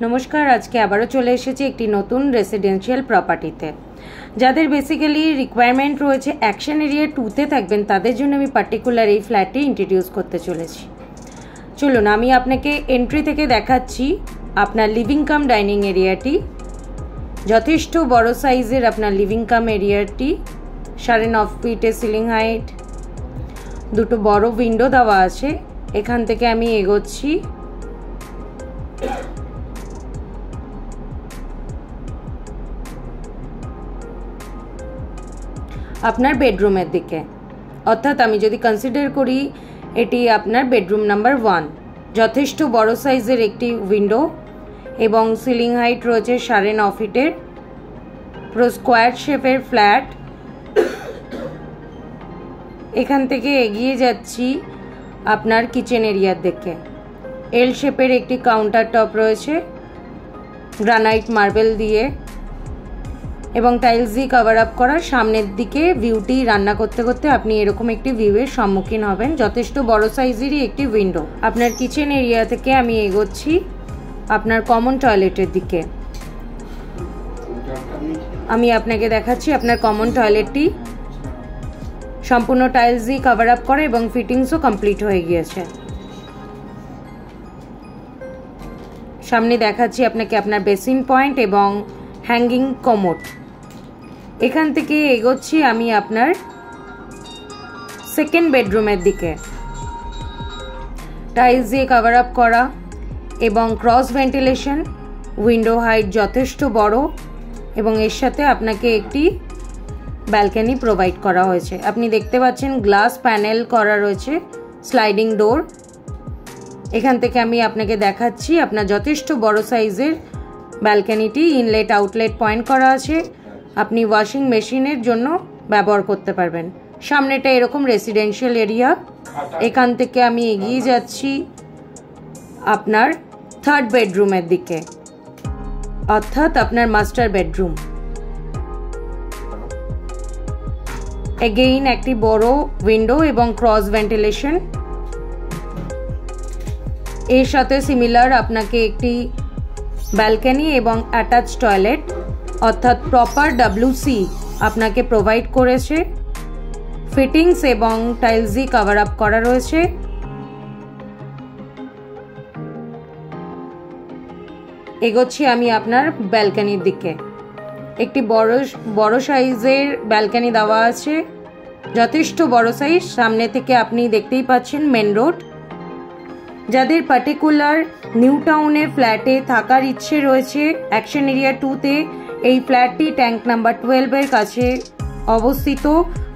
नमस्कार आज के आबारो चले एसेছি একটি নতুন রেসিডেন্সিয়াল প্রপার্টিতে যাদের বেসিক্যালি রিকোয়ারমেন্ট রয়েছে অ্যাকশন এরিয়া 2 তে থাকবেন তাদের জন্য আমি পার্টিকুলার এই ফ্ল্যাটটি ইন্ট্রোডিউস করতে চলেছি। চলুন আমি আপনাকে এন্ট্রি থেকে দেখাচ্ছি আপনার লিভিং কাম ডাইনিং এরিয়াটি। যথেষ্ট বড় সাইজের আপনার লিভিং কাম এরিয়াটি 9.5 ফিটের সিলিং হাইট, দুটো বড় উইন্ডো দেওয়া আছে। এখান থেকে আমি এগোচ্ছি আপনার বেডরুমের দিকে, অর্থাৎ আমি যদি কনসিডার করি এটি আপনার বেডরুম নাম্বার 1। যথেষ্ট বড় সাইজের একটি উইন্ডো এবং সিলিং হাইট রয়েছে 9.5 ফিটের, পুরো স্কোয়ার শেপের ফ্ল্যাট। এখান থেকে এগিয়ে যাচ্ছি আপনার কিচেন এরিয়ার দিকে। এল শেপের একটি কাউন্টার টপ রয়েছে গ্রানাইট মার্বেল দিয়ে এবং টাইলস দিয়ে কভার আপ করা। সামনের দিকে ভিউটি রান্না করতে করতে আপনি এরকম একটি ভিউয়ের সম্মুখীন হবেন। যথেষ্ট বড় সাইজেরই একটি উইন্ডো। আপনার কিচেন এরিয়া থেকে আমি এগোচ্ছি আপনার কমন টয়লেটের দিকে। আমি আপনাকে দেখাচ্ছি আপনার কমন টয়লেটটি সম্পূর্ণ টাইলস দিয়ে কভার আপ করা এবং ফিটিংসও কমপ্লিট হয়ে গিয়েছে। সামনে দেখাচ্ছি আপনাকে আপনার বেসিন পয়েন্ট এবং হ্যাঙ্গিং কমোড। এখান থেকে এগোচ্ছি আমি আপনার সেকেন্ড বেডরুমের দিকে। টাইলস দিয়ে কভার আপ করা এবং ক্রস ভেন্টিলেশন, উইন্ডো হাইট যথেষ্ট বড় এবং এর সাথে আপনাকে একটি ব্যালকনি প্রোভাইড করা হয়েছে। আপনি দেখতে পাচ্ছেন গ্লাস প্যানেল করা রয়েছে, স্লাইডিং ডোর। এখান থেকে আমি আপনাকে দেখাচ্ছি আপনার যথেষ্ট বড় সাইজের ব্যালকনিটি ইনলেট আউটলেট পয়েন্ট করা আছে। আপনি ওয়াশিং মেশিনের জন্য ব্যবহার করতে পারবেন। সামনেটা এরকম রেসিডেন্সিয়াল এরিয়া। এখান থেকে আমি এগিয়ে যাচ্ছি আপনার থার্ড বেডরুমের দিকে, অর্থাৎ আপনার মাস্টার বেডরুম। এগেইন একটি বড় উইন্ডো এবং ক্রস ভেন্টিলেশন। এর সাথে সিমিলার আপনাকে একটি ব্যালকনি এবং অ্যাটাচ টয়লেট অর্থাৎ প্রপার WC আপনাকে প্রোভাইড করেছে। ফিটিংস এবং টাইলস দিয়ে কভার আপ করা রয়েছে। এগোচ্ছি আমি আপনার ব্যালকনির দিকে। একটি বড় সাইজের ব্যালকনি দেওয়া আছে, যথেষ্ট বড় সাইজ। সামনে থেকে আপনি দেখতেই পাচ্ছেন মেন রোড। যাদের পার্টিকুলার নিউ টাউনের ফ্ল্যাটে থাকার ইচ্ছে রয়েছে অ্যাকশন এরিয়া 2 তে, এই ফ্ল্যাটটি ট্যাঙ্ক নাম্বার 12 এর কাছে অবস্থিত।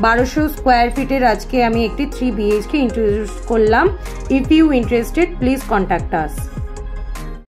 1200 স্কোয়ার ফিটের আজকে আমি একটি 3 BHK ইন্ট্রোডিউস করলাম। If you interested please contact us.